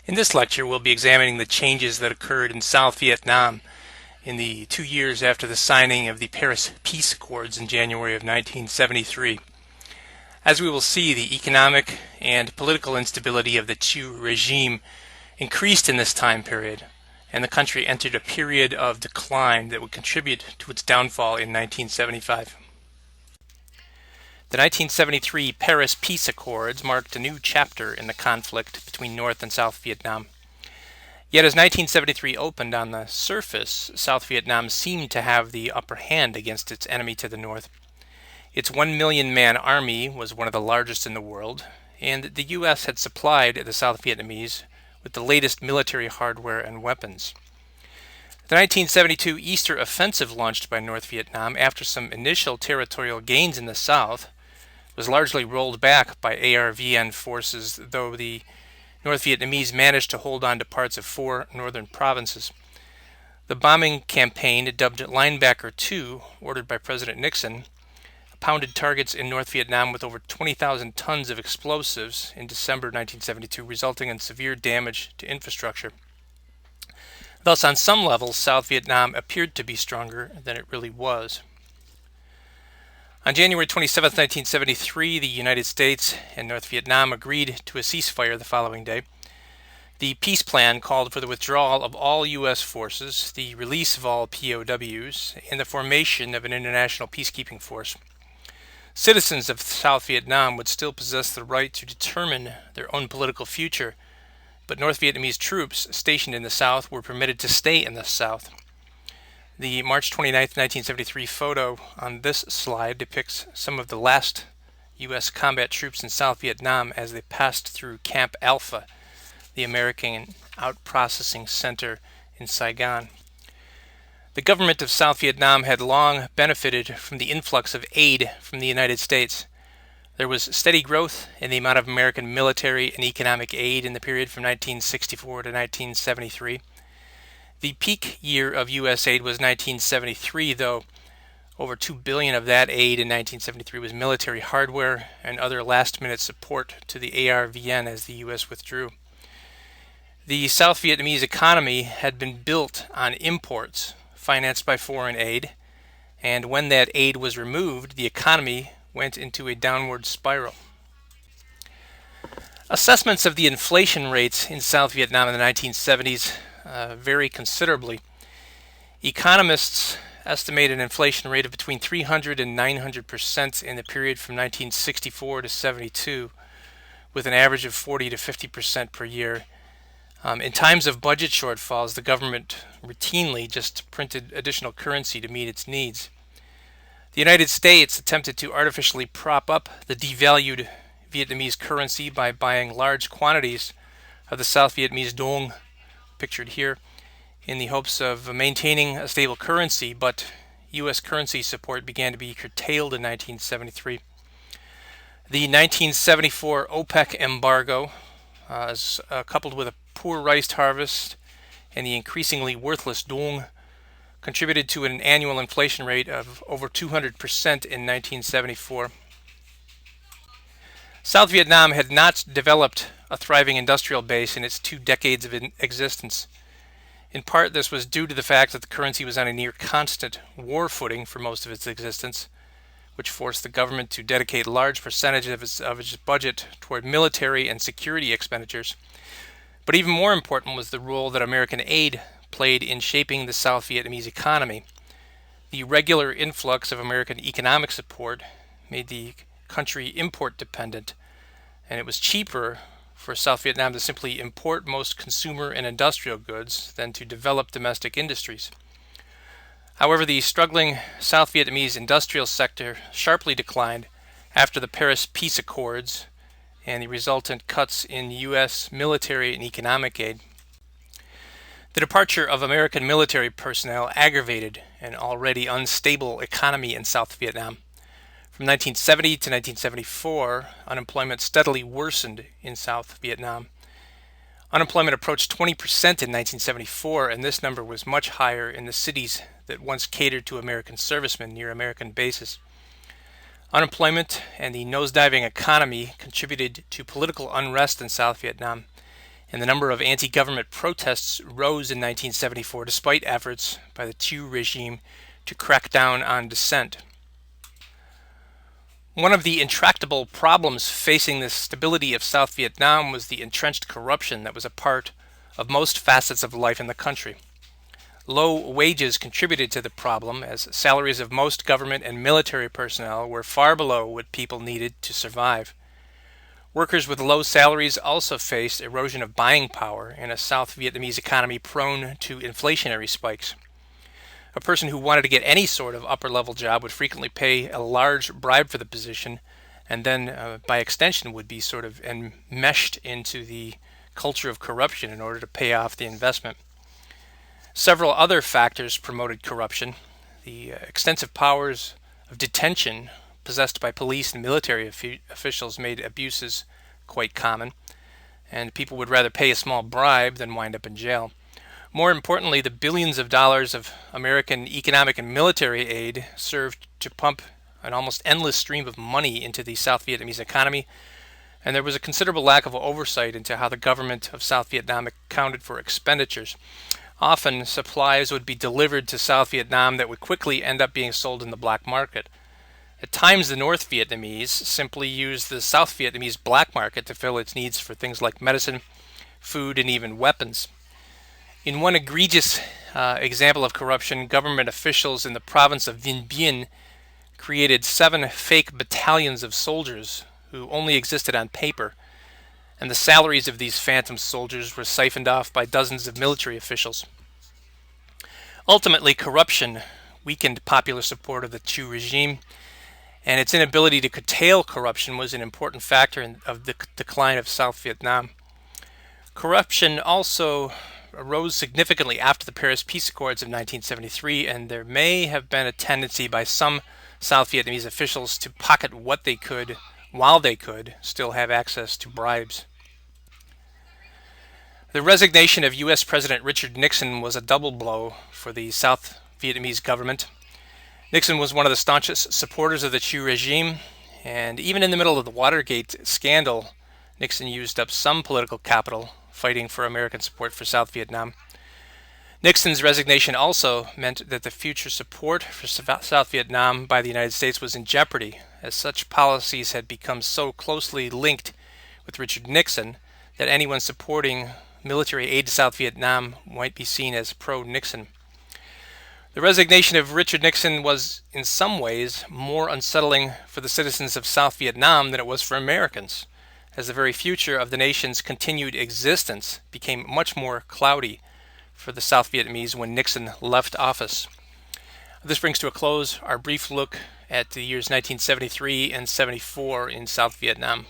In this lecture, we'll be examining the changes that occurred in South Vietnam in the 2 years after the signing of the Paris Peace Accords in January of 1973. As we will see, the economic and political instability of the Thieu regime increased in this time period, and the country entered a period of decline that would contribute to its downfall in 1975. The 1973 Paris Peace Accords marked a new chapter in the conflict between North and South Vietnam. Yet as 1973 opened, on the surface, South Vietnam seemed to have the upper hand against its enemy to the north. Its 1 million-man army was one of the largest in the world, and the U.S. had supplied the South Vietnamese with the latest military hardware and weapons. The 1972 Easter Offensive launched by North Vietnam after some initial territorial gains in the south was largely rolled back by ARVN forces, though the North Vietnamese managed to hold on to parts of 4 northern provinces. The bombing campaign, dubbed Linebacker 2, ordered by President Nixon, pounded targets in North Vietnam with over 20,000 tons of explosives in December 1972, resulting in severe damage to infrastructure. Thus, on some levels, South Vietnam appeared to be stronger than it really was. On January 27, 1973, the United States and North Vietnam agreed to a ceasefire the following day. The peace plan called for the withdrawal of all U.S. forces, the release of all POWs, and the formation of an international peacekeeping force. Citizens of South Vietnam would still possess the right to determine their own political future, but North Vietnamese troops stationed in the South were permitted to stay in the South. The March 29, 1973 photo on this slide depicts some of the last U.S. combat troops in South Vietnam as they passed through Camp Alpha, the American Outprocessing Center in Saigon. The government of South Vietnam had long benefited from the influx of aid from the United States. There was steady growth in the amount of American military and economic aid in the period from 1964 to 1973. The peak year of U.S. aid was 1973, though over $2 billion of that aid in 1973 was military hardware and other last-minute support to the ARVN as the U.S. withdrew. The South Vietnamese economy had been built on imports financed by foreign aid, and when that aid was removed, the economy went into a downward spiral. Assessments of the inflation rates in South Vietnam in the 1970s vary considerably. Economists estimate an inflation rate of between 300 and 900% in the period from 1964 to 72, with an average of 40 to 50% per year. In times of budget shortfalls, the government routinely just printed additional currency to meet its needs. The United States attempted to artificially prop up the devalued Vietnamese currency by buying large quantities of the South Vietnamese dong, pictured here, in the hopes of maintaining a stable currency, but U.S. currency support began to be curtailed in 1973. The 1974 OPEC embargo, coupled with a poor rice harvest and the increasingly worthless dong, contributed to an annual inflation rate of over 200% in 1974. South Vietnam had not developed a thriving industrial base in its 2 decades of existence. In part, this was due to the fact that the currency was on a near constant war footing for most of its existence, which forced the government to dedicate large percentages of its budget toward military and security expenditures. But even more important was the role that American aid played in shaping the South Vietnamese economy. The regular influx of American economic support made the country import dependent, and it was cheaper for South Vietnam to simply import most consumer and industrial goods than to develop domestic industries. However, the struggling South Vietnamese industrial sector sharply declined after the Paris Peace Accords and the resultant cuts in U.S. military and economic aid. The departure of American military personnel aggravated an already unstable economy in South Vietnam. From 1970 to 1974, unemployment steadily worsened in South Vietnam. Unemployment approached 20% in 1974, and this number was much higher in the cities that once catered to American servicemen near American bases. Unemployment and the nosediving economy contributed to political unrest in South Vietnam, and the number of anti-government protests rose in 1974 despite efforts by the Thieu regime to crack down on dissent. One of the intractable problems facing the stability of South Vietnam was the entrenched corruption that was a part of most facets of life in the country. Low wages contributed to the problem, as salaries of most government and military personnel were far below what people needed to survive. Workers with low salaries also faced erosion of buying power in a South Vietnamese economy prone to inflationary spikes. A person who wanted to get any sort of upper-level job would frequently pay a large bribe for the position, and then, by extension, would be sort of enmeshed into the culture of corruption in order to pay off the investment. Several other factors promoted corruption. The extensive powers of detention possessed by police and military officials made abuses quite common, and people would rather pay a small bribe than wind up in jail. More importantly, the billions of dollars of American economic and military aid served to pump an almost endless stream of money into the South Vietnamese economy, and there was a considerable lack of oversight into how the government of South Vietnam accounted for expenditures. Often, supplies would be delivered to South Vietnam that would quickly end up being sold in the black market. At times, the North Vietnamese simply used the South Vietnamese black market to fill its needs for things like medicine, food, and even weapons. In one egregious example of corruption, government officials in the province of Vinh Bien created 7 fake battalions of soldiers who only existed on paper, and the salaries of these phantom soldiers were siphoned off by dozens of military officials. Ultimately, corruption weakened popular support of the Thieu regime, and its inability to curtail corruption was an important factor of the decline of South Vietnam. Corruption also arose significantly after the Paris Peace Accords of 1973, and there may have been a tendency by some South Vietnamese officials to pocket what they could while they could still have access to bribes. The resignation of U.S. President Richard Nixon was a double blow for the South Vietnamese government. Nixon was one of the staunchest supporters of the Thieu regime, and even in the middle of the Watergate scandal, Nixon used up some political capital fighting for American support for South Vietnam. Nixon's resignation also meant that the future support for South Vietnam by the United States was in jeopardy, as such policies had become so closely linked with Richard Nixon that anyone supporting military aid to South Vietnam might be seen as pro-Nixon. The resignation of Richard Nixon was, in some ways, more unsettling for the citizens of South Vietnam than it was for Americans, as the very future of the nation's continued existence became much more cloudy for the South Vietnamese when Nixon left office. This brings to a close our brief look at the years 1973 and 74 in South Vietnam.